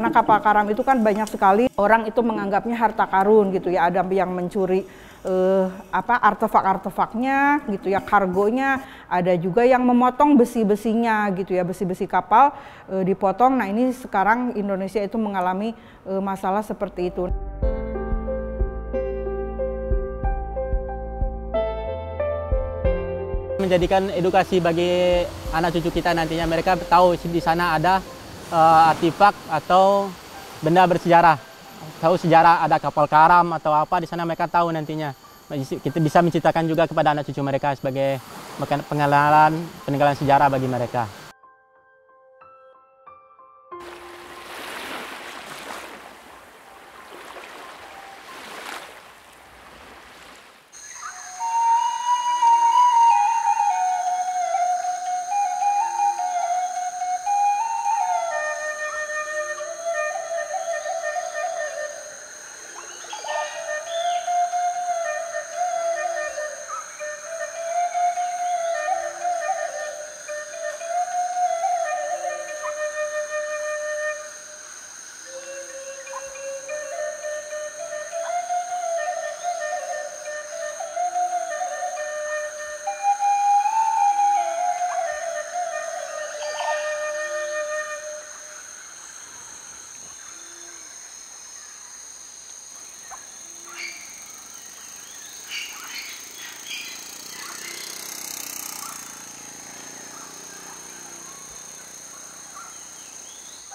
karena kapal karam itu kan banyak sekali orang itu menganggapnya harta karun gitu ya, ada yang mencuri artefak-artefaknya gitu ya, kargonya, ada juga yang memotong besi-besinya gitu ya, besi-besi kapal dipotong. Nah ini sekarang Indonesia itu mengalami masalah seperti itu. Menjadikan edukasi bagi anak cucu kita nantinya, mereka tahu di sana ada artefak atau benda bersejarah, tahu sejarah ada kapal karam atau apa di sana, mereka tahu nantinya. Kita bisa menceritakan juga kepada anak cucu mereka sebagai peninggalan sejarah bagi mereka.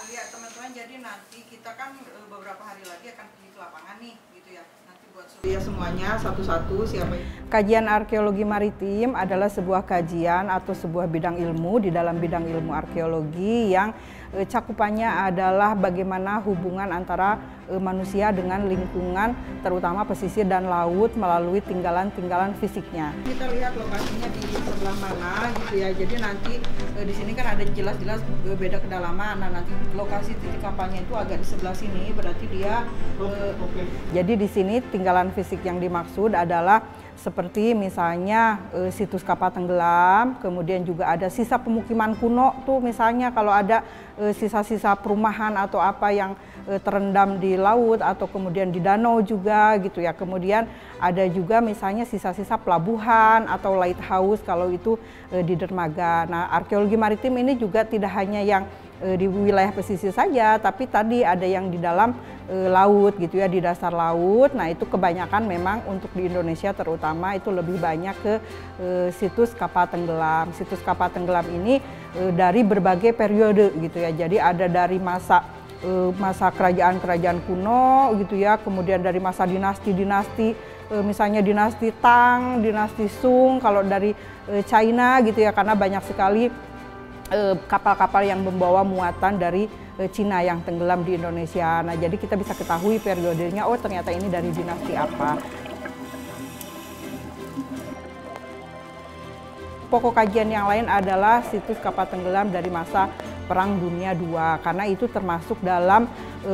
Lihat teman-teman, jadi nanti kita kan beberapa hari lagi akan pergi ke lapangan nih gitu ya. Nanti buat ya semuanya satu-satu siapa. Kajian arkeologi maritim adalah sebuah kajian atau sebuah bidang ilmu di dalam bidang ilmu arkeologi yang cakupannya adalah bagaimana hubungan antara manusia dengan lingkungan, terutama pesisir dan laut melalui tinggalan-tinggalan fisiknya. Kita lihat lokasinya di sebelah mana gitu ya. Jadi nanti di sini kan ada jelas-jelas beda kedalaman. Nah nanti lokasi titik kapalnya itu agak di sebelah sini, berarti dia jadi di sini tinggalan fisik yang dimaksud adalah seperti misalnya situs kapal tenggelam, kemudian juga ada sisa pemukiman kuno tuh, misalnya kalau ada sisa-sisa perumahan atau apa yang terendam di laut atau kemudian di danau juga gitu ya. Kemudian ada juga misalnya sisa-sisa pelabuhan atau lighthouse kalau itu di dermaga. Nah, arkeologi maritim ini juga tidak hanya yang di wilayah pesisir saja, tapi tadi ada yang di dalam laut gitu ya, di dasar laut. Nah itu kebanyakan memang untuk di Indonesia terutama itu lebih banyak ke situs kapal tenggelam. Situs kapal tenggelam ini dari berbagai periode gitu ya, jadi ada dari masa kerajaan-kerajaan kuno gitu ya, kemudian dari masa dinasti-dinasti, misalnya dinasti Tang, dinasti Sung, kalau dari China gitu ya, karena banyak sekali kapal-kapal yang membawa muatan dari Cina yang tenggelam di Indonesia. Nah, jadi kita bisa ketahui periodenya, oh ternyata ini dari dinasti apa. Pokok kajian yang lain adalah situs kapal tenggelam dari masa Perang Dunia II, karena itu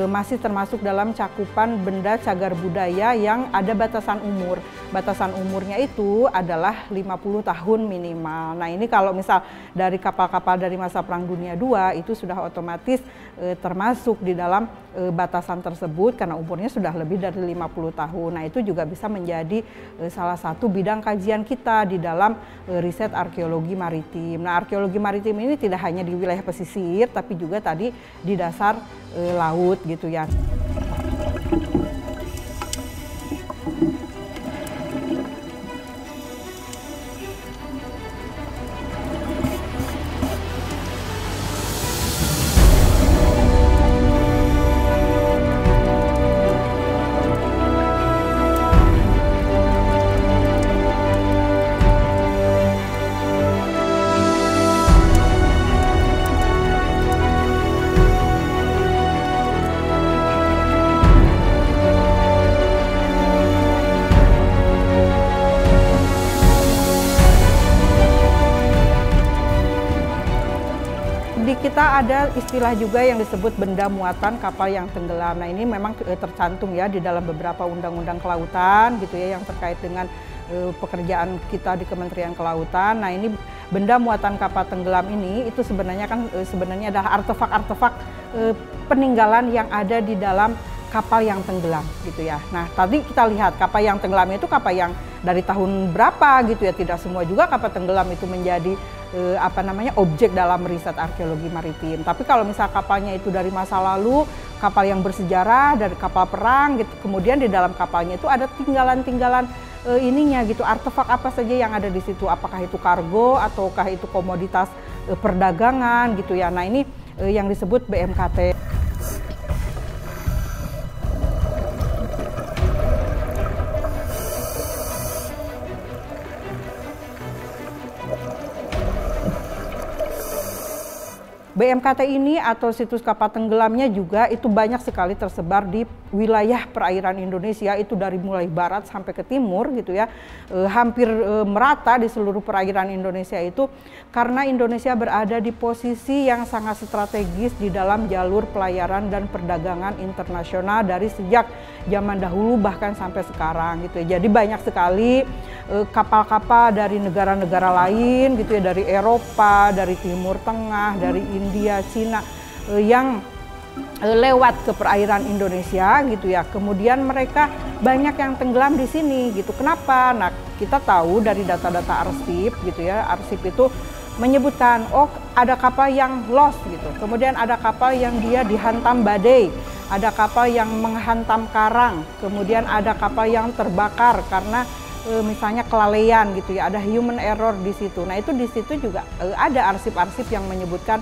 masih termasuk dalam cakupan benda cagar budaya yang ada batasan umur. Batasan umurnya itu adalah 50 tahun minimal. Nah ini kalau misal dari kapal-kapal dari masa Perang Dunia II itu sudah otomatis termasuk di dalam batasan tersebut karena umurnya sudah lebih dari 50 tahun. Nah itu juga bisa menjadi salah satu bidang kajian kita di dalam riset arkeologi maritim. Nah arkeologi maritim ini tidak hanya di wilayah pesisir, tapi juga tadi di dasar laut gitu ya. kita ada istilah juga yang disebut benda muatan kapal yang tenggelam. Nah, ini memang tercantum ya di dalam beberapa undang-undang kelautan gitu ya yang terkait dengan pekerjaan kita di Kementerian Kelautan. Nah, ini benda muatan kapal tenggelam ini itu sebenarnya adalah artefak-artefak peninggalan yang ada di dalam kapal yang tenggelam gitu ya. Nah, tadi kita lihat kapal yang tenggelam itu kapal yang dari tahun berapa gitu ya. Tidak semua juga kapal tenggelam itu menjadi objek dalam riset arkeologi maritim. Tapi kalau misal kapalnya itu dari masa lalu, kapal yang bersejarah, dari kapal perang gitu, kemudian di dalam kapalnya itu ada tinggalan-tinggalan artefak apa saja yang ada di situ, apakah itu kargo ataukah itu komoditas perdagangan gitu ya. Nah, ini yang disebut BMKT. BMKT ini atau situs kapal tenggelamnya juga itu banyak sekali tersebar di wilayah perairan Indonesia, itu dari mulai barat sampai ke timur gitu ya, hampir merata di seluruh perairan Indonesia itu, karena Indonesia berada di posisi yang sangat strategis di dalam jalur pelayaran dan perdagangan internasional dari sejak zaman dahulu bahkan sampai sekarang gitu ya. Jadi banyak sekali kapal-kapal dari negara-negara lain gitu ya, dari Eropa, dari Timur Tengah, dari India, Cina yang lewat ke perairan Indonesia gitu ya. Kemudian mereka banyak yang tenggelam di sini gitu. Kenapa? Nah, kita tahu dari data-data arsip gitu ya. Arsip itu menyebutkan ada kapal yang lost gitu. Kemudian ada kapal yang dia dihantam badai, ada kapal yang menghantam karang, kemudian ada kapal yang terbakar karena misalnya kelalaian gitu ya, ada human error di situ. Nah, itu di situ juga ada arsip-arsip yang menyebutkan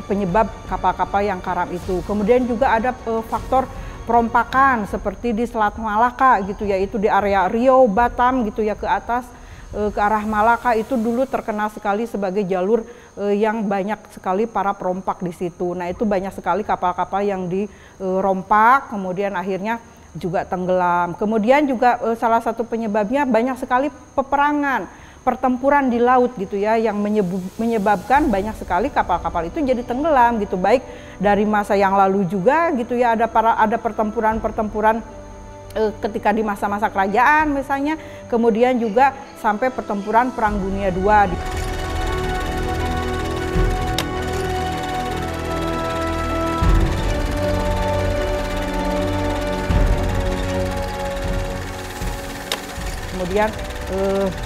penyebab kapal-kapal yang karam itu. Kemudian juga ada faktor perompakan seperti di Selat Malaka gitu ya, itu di area Riau, Batam gitu ya, ke atas ke arah Malaka itu dulu terkenal sekali sebagai jalur yang banyak sekali para perompak di situ. Nah, itu banyak sekali kapal-kapal yang dirompak kemudian akhirnya juga tenggelam. Kemudian juga salah satu penyebabnya banyak sekali peperangan, pertempuran di laut gitu ya, yang menyebabkan banyak sekali kapal-kapal itu jadi tenggelam gitu, baik dari masa yang lalu juga gitu ya, ada pertempuran-pertempuran ketika di masa-masa kerajaan misalnya, kemudian juga sampai pertempuran Perang Dunia II. Kemudian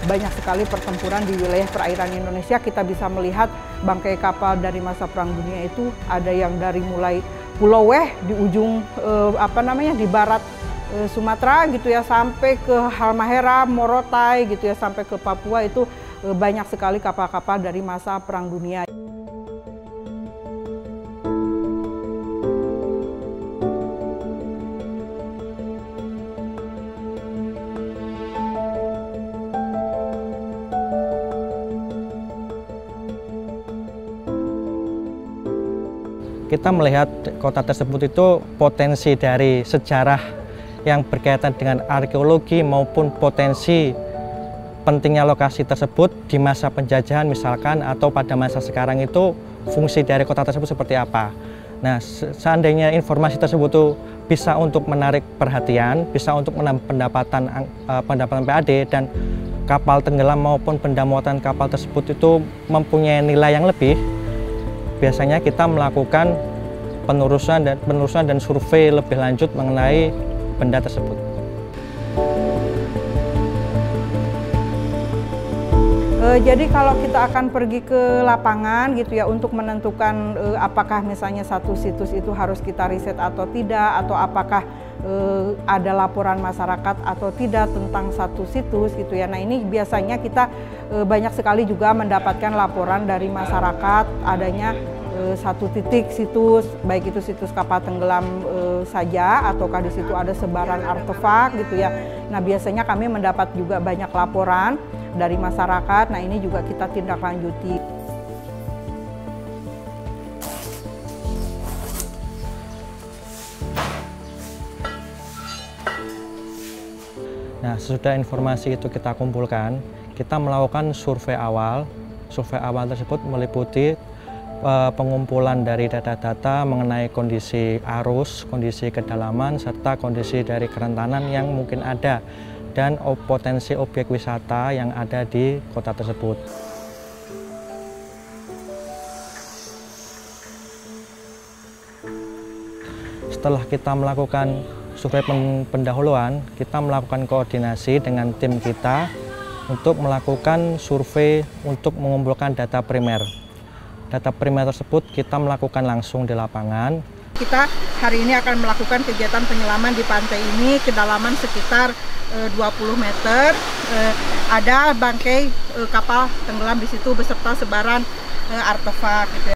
banyak sekali pertempuran di wilayah perairan Indonesia. Kita bisa melihat bangkai kapal dari masa Perang Dunia itu ada yang dari mulai Pulau Weh di ujung di barat Sumatera gitu ya, sampai ke Halmahera, Morotai gitu ya, sampai ke Papua, itu banyak sekali kapal-kapal dari masa Perang Dunia. Kita melihat kota tersebut itu potensi dari sejarah yang berkaitan dengan arkeologi maupun potensi pentingnya lokasi tersebut di masa penjajahan misalkan, atau pada masa sekarang itu fungsi dari kota tersebut seperti apa. Nah, seandainya informasi tersebut itu bisa untuk menarik perhatian, bisa untuk menambah pendapatan PAD, dan kapal tenggelam maupun benda muatan kapal tersebut itu mempunyai nilai yang lebih, biasanya kita melakukan penelusuran dan survei lebih lanjut mengenai benda tersebut. Jadi kalau kita akan pergi ke lapangan gitu ya, untuk menentukan apakah misalnya satu situs itu harus kita riset atau tidak, atau apakah ada laporan masyarakat atau tidak tentang satu situs gitu ya. Nah, ini biasanya kita banyak sekali juga mendapatkan laporan dari masyarakat adanya satu titik situs, baik itu situs kapal tenggelam saja ataukah di situ ada sebaran artefak gitu ya. Nah, biasanya kami mendapat juga banyak laporan dari masyarakat. Nah, ini juga kita tindak lanjuti. Nah, sesudah informasi itu kita kumpulkan, kita melakukan survei awal. Survei awal tersebut meliputi pengumpulan dari data-data mengenai kondisi arus, kondisi kedalaman, serta kondisi dari kerentanan yang mungkin ada dan potensi objek wisata yang ada di kota tersebut. Setelah kita melakukan survei pendahuluan, kita melakukan koordinasi dengan tim kita untuk melakukan survei untuk mengumpulkan data primer. Data primer tersebut kita melakukan langsung di lapangan. Kita hari ini akan melakukan kegiatan penyelaman di pantai ini kedalaman sekitar 20 meter. Ada bangkai kapal tenggelam di situ beserta sebaran artefak gitu ya.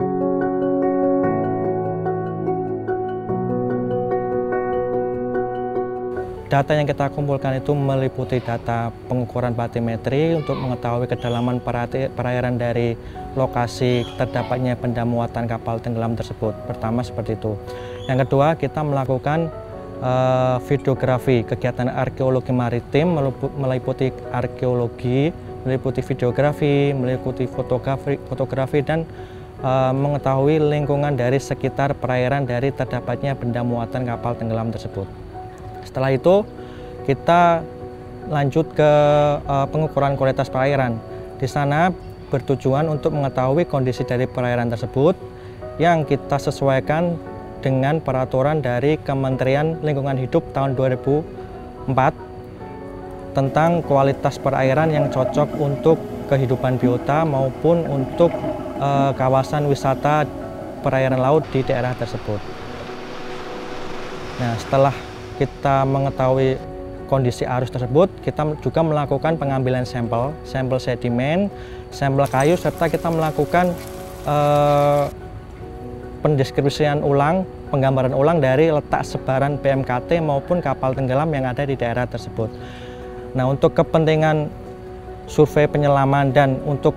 Data yang kita kumpulkan itu meliputi data pengukuran batimetri untuk mengetahui kedalaman perairan dari lokasi terdapatnya benda muatan kapal tenggelam tersebut. Pertama seperti itu. Yang kedua, kita melakukan videografi, kegiatan arkeologi maritim meliputi arkeologi, meliputi videografi, meliputi fotografi dan mengetahui lingkungan dari sekitar perairan dari terdapatnya benda muatan kapal tenggelam tersebut. Setelah itu kita lanjut ke pengukuran kualitas perairan. Di sana bertujuan untuk mengetahui kondisi dari perairan tersebut yang kita sesuaikan dengan peraturan dari Kementerian Lingkungan Hidup tahun 2004 tentang kualitas perairan yang cocok untuk kehidupan biota maupun untuk kawasan wisata perairan laut di daerah tersebut. Nah, setelah kita mengetahui kondisi arus tersebut, kita juga melakukan pengambilan sampel sedimen, sampel kayu, serta kita melakukan pendeskripsian ulang, penggambaran ulang dari letak sebaran BMKT maupun kapal tenggelam yang ada di daerah tersebut. Nah, untuk kepentingan survei penyelaman dan untuk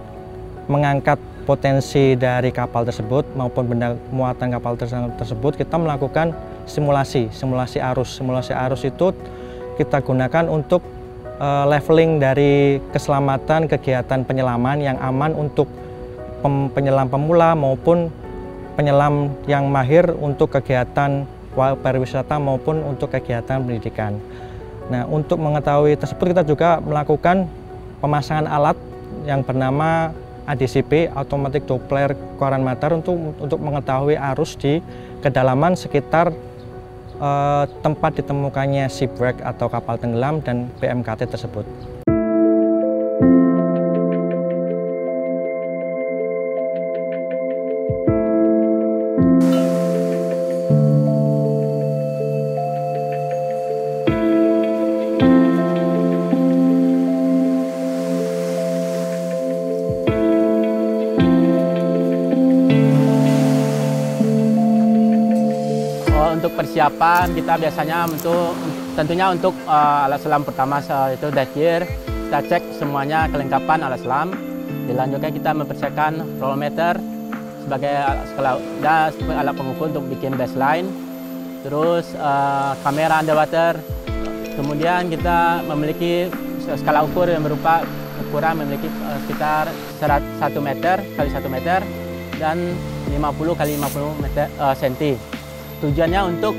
mengangkat potensi dari kapal tersebut maupun benda muatan kapal tersebut, kita melakukan simulasi arus. Simulasi arus itu kita gunakan untuk leveling dari keselamatan kegiatan penyelaman yang aman untuk penyelam pemula maupun penyelam yang mahir untuk kegiatan pariwisata maupun untuk kegiatan pendidikan. Nah, untuk mengetahui tersebut kita juga melakukan pemasangan alat yang bernama ADCP, Automatic Doppler Current Meter, untuk mengetahui arus di kedalaman sekitar tempat ditemukannya shipwreck atau kapal tenggelam dan BMKT tersebut. Untuk persiapan kita biasanya tentunya untuk alat selam pertama itu dive gear, kita cek semuanya kelengkapan alat selam. Dilanjutkan kita mempersiapkan rollometer sebagai alat pengukur untuk bikin baseline, terus kamera underwater. Kemudian kita memiliki skala ukur yang berupa ukuran memiliki sekitar 1 meter kali 1 meter dan 50 kali 50 cm. Tujuannya untuk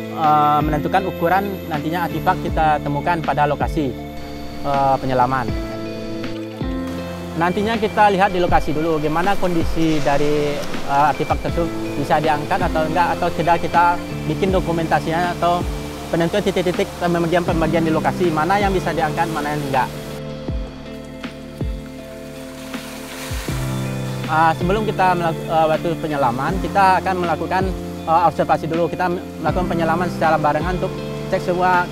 menentukan ukuran nantinya artefak kita temukan pada lokasi penyelaman. Nantinya kita lihat di lokasi dulu gimana kondisi dari artefak tersebut, bisa diangkat atau enggak, atau tidak kita bikin dokumentasinya atau penentuan titik-titik pembagian di lokasi, mana yang bisa diangkat, mana yang enggak. Sebelum kita waktu penyelaman, kita akan melakukan observasi dulu. Kita melakukan penyelaman secara barengan untuk cek semua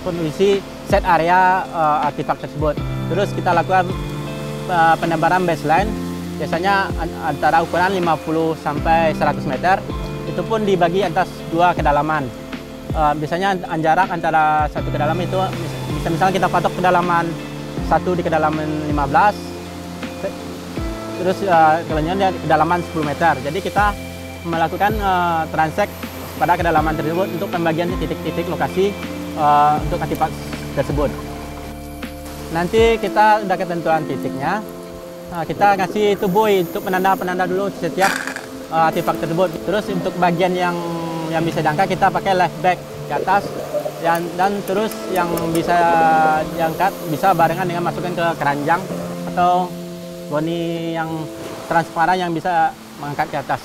kondisi set area artefak tersebut. Terus kita lakukan penebaran baseline, biasanya antara ukuran 50 sampai 100 meter. Itu pun dibagi atas 2 kedalaman. Biasanya jarak antara satu kedalaman itu, misalnya kita patok kedalaman 1 di kedalaman 15, terus kemudian kedalaman 10 meter. Jadi kita melakukan transek pada kedalaman tersebut untuk pembagian titik-titik lokasi untuk artefak tersebut. Nanti kita udah ketentuan titiknya, kita kasih itu buoy untuk penanda-penanda dulu setiap artefak tersebut. Terus untuk bagian yang bisa diangkat kita pakai life bag ke atas, dan terus yang bisa diangkat bisa barengan dengan masukkan ke keranjang atau boni yang transparan yang bisa mengangkat ke atas.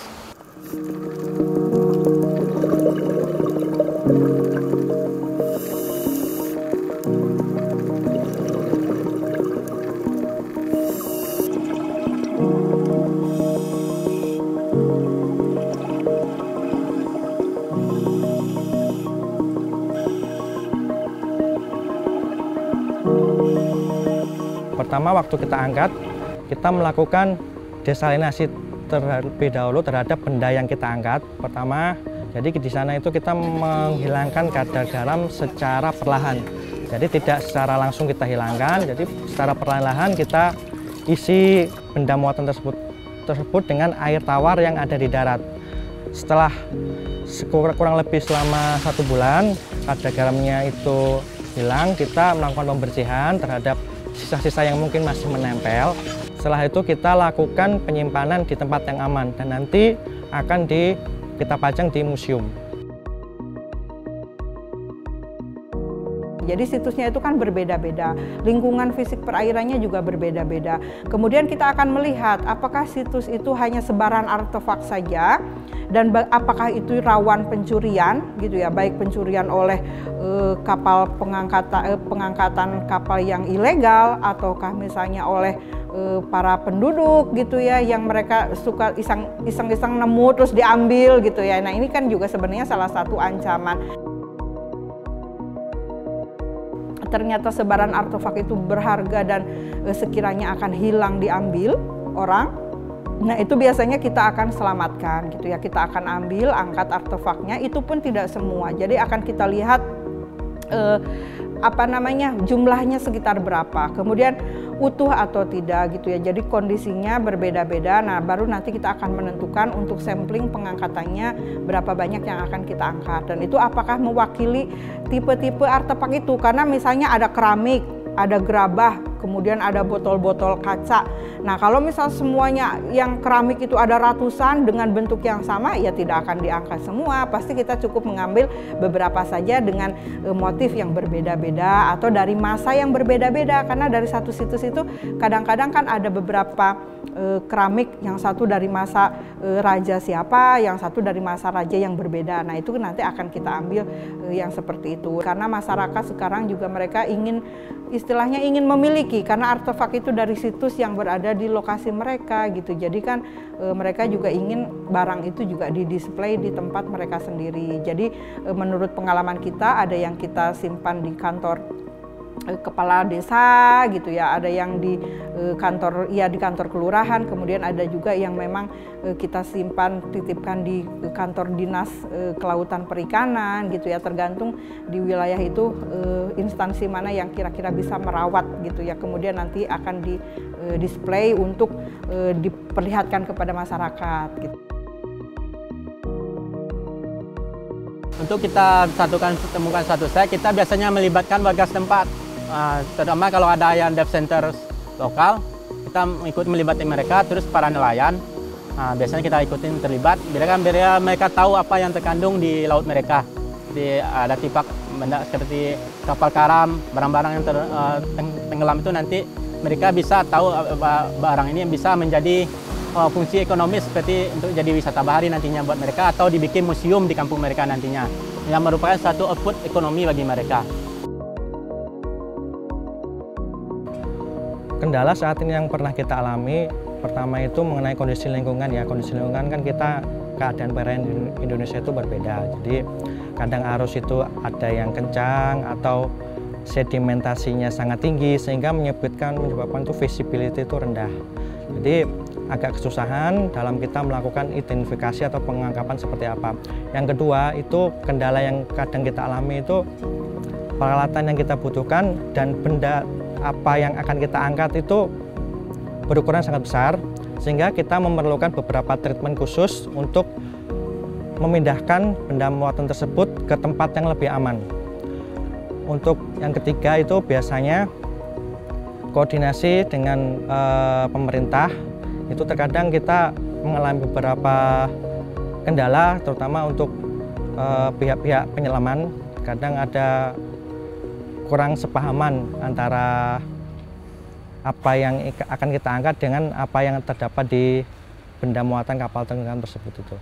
Pertama, waktu kita angkat, kita melakukan desalinasi terlebih dahulu terhadap benda yang kita angkat. Pertama, jadi di sana itu kita menghilangkan kadar garam secara perlahan. Jadi tidak secara langsung kita hilangkan, jadi secara perlahan-lahan kita isi benda muatan tersebut dengan air tawar yang ada di darat. Setelah kurang lebih selama 1 bulan, kadar garamnya itu hilang, kita melakukan pembersihan terhadap sisa-sisa yang mungkin masih menempel. Setelah itu kita lakukan penyimpanan di tempat yang aman dan nanti akan kita pajang di museum. Jadi situsnya itu kan berbeda-beda, lingkungan fisik perairannya juga berbeda-beda. Kemudian kita akan melihat apakah situs itu hanya sebaran artefak saja dan apakah itu rawan pencurian gitu ya, baik pencurian oleh kapal pengangkatan kapal yang ilegal ataukah misalnya oleh para penduduk gitu ya, yang mereka suka iseng-iseng nemu terus diambil gitu ya. Nah, ini kan juga sebenarnya salah satu ancaman. Ternyata sebaran artefak itu berharga dan sekiranya akan hilang diambil orang, nah itu biasanya kita akan selamatkan gitu ya, kita akan ambil, angkat artefaknya, itu pun tidak semua. Jadi akan kita lihat jumlahnya sekitar berapa, kemudian utuh atau tidak gitu ya. Jadi kondisinya berbeda-beda. Nah, baru nanti kita akan menentukan untuk sampling pengangkatannya berapa banyak yang akan kita angkat, dan itu apakah mewakili tipe-tipe artefak itu. Karena misalnya ada keramik, ada gerabah, kemudian ada botol-botol kaca. Nah, kalau misal semuanya yang keramik itu ada ratusan dengan bentuk yang sama, ya tidak akan diangkat semua. Pasti kita cukup mengambil beberapa saja dengan motif yang berbeda-beda atau dari masa yang berbeda-beda. Karena dari satu situs itu kadang-kadang kan ada beberapa keramik, yang satu dari masa raja siapa, yang satu dari masa raja yang berbeda. Nah, itu nanti akan kita ambil yang seperti itu. Karena masyarakat sekarang juga mereka istilahnya ingin memiliki, karena artefak itu dari situs yang berada di lokasi mereka gitu. Jadi kan mereka juga ingin barang itu juga didisplay di tempat mereka sendiri. Jadi menurut pengalaman kita, ada yang kita simpan di kantor kepala desa gitu ya, ada yang di kantor kelurahan, kemudian ada juga yang memang kita simpan, titipkan di kantor dinas kelautan perikanan gitu ya, tergantung di wilayah itu instansi mana yang kira-kira bisa merawat gitu ya, kemudian nanti akan di display untuk diperlihatkan kepada masyarakat gitu. Untuk kita temukan satu site, kita biasanya melibatkan warga setempat. Terutama kalau ada yang dive center lokal, kita ikut melibatkan mereka, terus para nelayan. Biasanya kita ikutin terlibat, biar mereka tahu apa yang terkandung di laut mereka. Jadi ada artefak benda seperti kapal karam, barang-barang yang tenggelam itu nanti mereka bisa tahu barang ini yang bisa menjadi fungsi ekonomis seperti untuk jadi wisata bahari nantinya buat mereka, atau dibikin museum di kampung mereka nantinya, yang merupakan satu output ekonomi bagi mereka. Kendala saat ini yang pernah kita alami, pertama itu mengenai kondisi lingkungan ya. Kondisi lingkungan kan keadaan perairan Indonesia itu berbeda. Jadi kadang arus itu ada yang kencang atau sedimentasinya sangat tinggi sehingga menyebabkan itu visibility itu rendah. Jadi agak kesusahan dalam kita melakukan identifikasi atau pengangkapan seperti apa. Yang kedua itu kendala yang kadang kita alami itu peralatan yang kita butuhkan dan benda apa yang akan kita angkat itu berukuran sangat besar, sehingga kita memerlukan beberapa treatment khusus untuk memindahkan benda muatan tersebut ke tempat yang lebih aman. Untuk yang ketiga itu biasanya koordinasi dengan pemerintah. Itu terkadang kita mengalami beberapa kendala, terutama untuk pihak-pihak penyelaman. Kadang ada kurang sepahaman antara apa yang akan kita angkat dengan apa yang terdapat di benda muatan kapal tenggelam tersebut itu.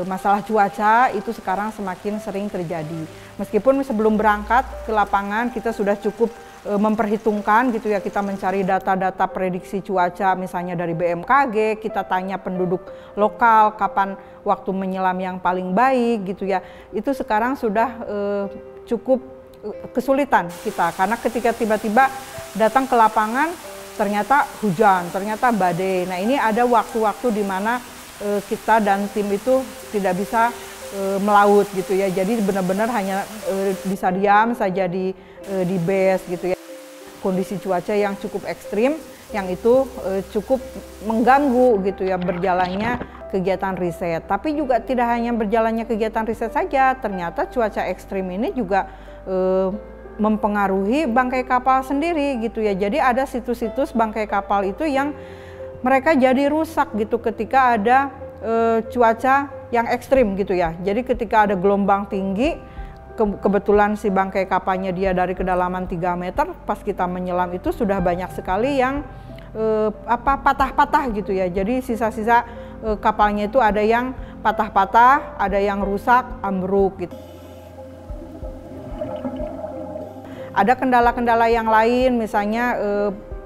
Masalah cuaca itu sekarang semakin sering terjadi. Meskipun sebelum berangkat ke lapangan kita sudah cukup memperhitungkan gitu ya, kita mencari data-data prediksi cuaca misalnya dari BMKG, kita tanya penduduk lokal kapan waktu menyelam yang paling baik gitu ya. Itu sekarang sudah cukup kesulitan kita, karena ketika tiba-tiba datang ke lapangan ternyata hujan, ternyata badai. Nah, ini ada waktu-waktu di mana kita dan tim itu tidak bisa melaut gitu ya. Jadi benar-benar hanya bisa diam saja di base gitu ya. Kondisi cuaca yang cukup ekstrim, yang itu cukup mengganggu gitu ya berjalannya kegiatan riset. Tapi juga tidak hanya berjalannya kegiatan riset saja, ternyata cuaca ekstrim ini juga mempengaruhi bangkai kapal sendiri gitu ya. Jadi ada situs-situs bangkai kapal itu yang mereka jadi rusak gitu ketika ada cuaca yang ekstrim gitu ya. Jadi ketika ada gelombang tinggi, kebetulan si bangkai kapalnya dia dari kedalaman 3 meter, pas kita menyelam itu sudah banyak sekali yang patah-patah gitu ya. Jadi sisa-sisa kapalnya itu ada yang patah-patah, ada yang rusak, ambruk gitu. Ada kendala-kendala yang lain, misalnya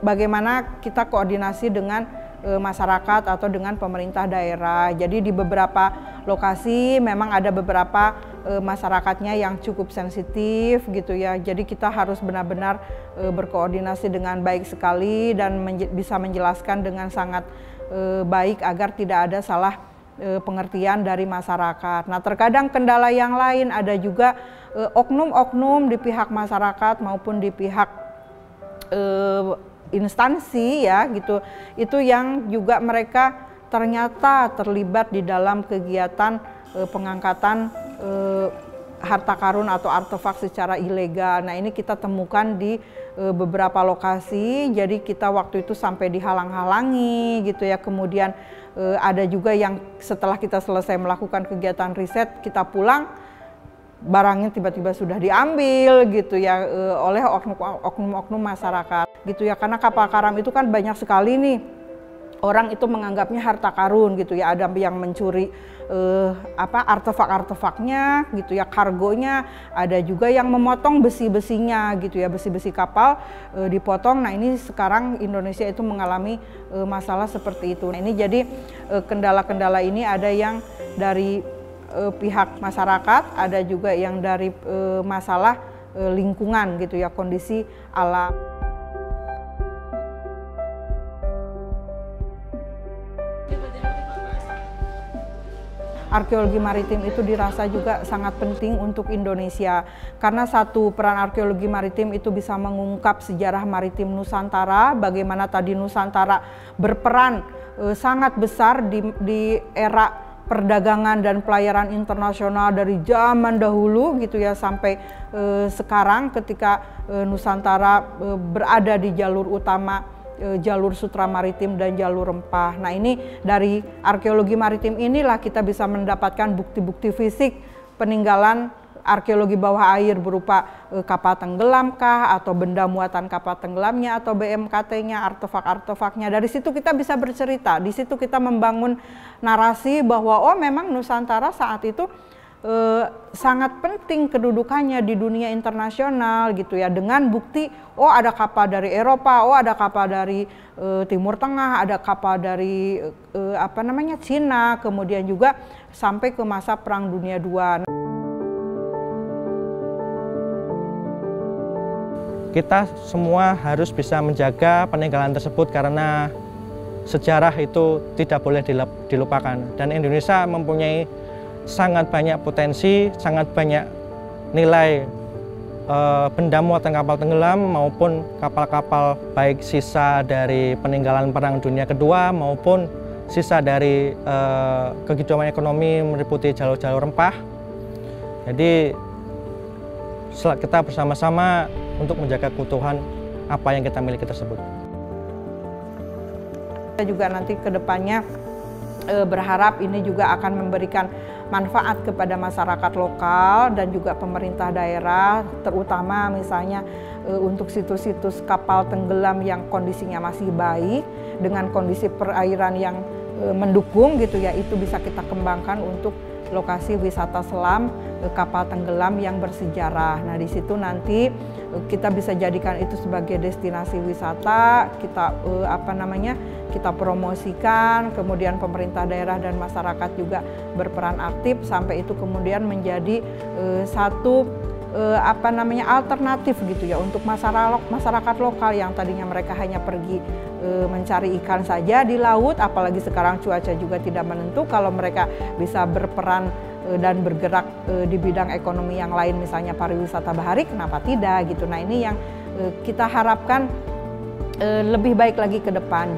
bagaimana kita koordinasi dengan masyarakat atau dengan pemerintah daerah. Jadi di beberapa lokasi memang ada beberapa masyarakatnya yang cukup sensitif gitu ya. Jadi kita harus benar-benar berkoordinasi dengan baik sekali dan bisa menjelaskan dengan sangat baik agar tidak ada salah pengertian dari masyarakat. Nah, terkadang kendala yang lain ada juga oknum-oknum di pihak masyarakat maupun di pihak instansi ya gitu, itu yang juga mereka ternyata terlibat di dalam kegiatan pengangkatan harta karun atau artefak secara ilegal. Nah, ini kita temukan di beberapa lokasi, jadi kita waktu itu sampai dihalang-halangi gitu ya. Kemudian ada juga yang setelah kita selesai melakukan kegiatan riset, kita pulang, barangnya tiba-tiba sudah diambil gitu ya oleh oknum-oknum masyarakat gitu ya. Karena kapal karam itu kan banyak sekali nih orang itu menganggapnya harta karun gitu ya. Ada yang mencuri artefak-artefaknya gitu ya, kargonya. Ada juga yang memotong besi-besinya gitu ya, besi-besi kapal dipotong. Nah, ini sekarang Indonesia itu mengalami masalah seperti itu. Nah, ini jadi kendala-kendala ini ada yang dari pihak masyarakat, ada juga yang dari masalah lingkungan gitu ya, kondisi alam. Arkeologi maritim itu dirasa juga sangat penting untuk Indonesia, karena satu, peran arkeologi maritim itu bisa mengungkap sejarah maritim Nusantara, bagaimana tadi Nusantara berperan sangat besar di era perdagangan dan pelayaran internasional dari zaman dahulu gitu ya, sampai sekarang ketika Nusantara berada di jalur utama, jalur sutra maritim dan jalur rempah. Nah, ini dari arkeologi maritim inilah kita bisa mendapatkan bukti-bukti fisik peninggalan arkeologi bawah air berupa kapal tenggelam kah, atau benda muatan kapal tenggelamnya, atau BMKT-nya, artefak-artefaknya. Dari situ kita bisa bercerita, di situ kita membangun narasi bahwa oh memang Nusantara saat itu sangat penting kedudukannya di dunia internasional gitu ya, dengan bukti oh ada kapal dari Eropa, oh ada kapal dari Timur Tengah, ada kapal dari Cina, kemudian juga sampai ke masa Perang Dunia II. Kita semua harus bisa menjaga peninggalan tersebut karena sejarah itu tidak boleh dilupakan, dan Indonesia mempunyai sangat banyak potensi, sangat banyak nilai benda muatan kapal tenggelam maupun kapal-kapal baik sisa dari peninggalan Perang Dunia Kedua maupun sisa dari kehidupan ekonomi meliputi jalur-jalur rempah. Jadi kita bersama-sama untuk menjaga keutuhan apa yang kita miliki tersebut. Kita juga nanti ke depannya berharap ini juga akan memberikan manfaat kepada masyarakat lokal dan juga pemerintah daerah, terutama misalnya untuk situs-situs kapal tenggelam yang kondisinya masih baik dengan kondisi perairan yang mendukung gitu ya, itu bisa kita kembangkan untuk lokasi wisata selam kapal tenggelam yang bersejarah. Nah, di situ nanti kita bisa jadikan itu sebagai destinasi wisata, kita kita promosikan, kemudian pemerintah daerah dan masyarakat juga berperan aktif sampai itu kemudian menjadi satu alternatif gitu ya untuk masyarakat lokal yang tadinya mereka hanya pergi mencari ikan saja di laut, apalagi sekarang cuaca juga tidak menentu. Kalau mereka bisa berperan dan bergerak di bidang ekonomi yang lain, misalnya pariwisata bahari, kenapa tidak gitu. Nah, ini yang kita harapkan lebih baik lagi ke depan.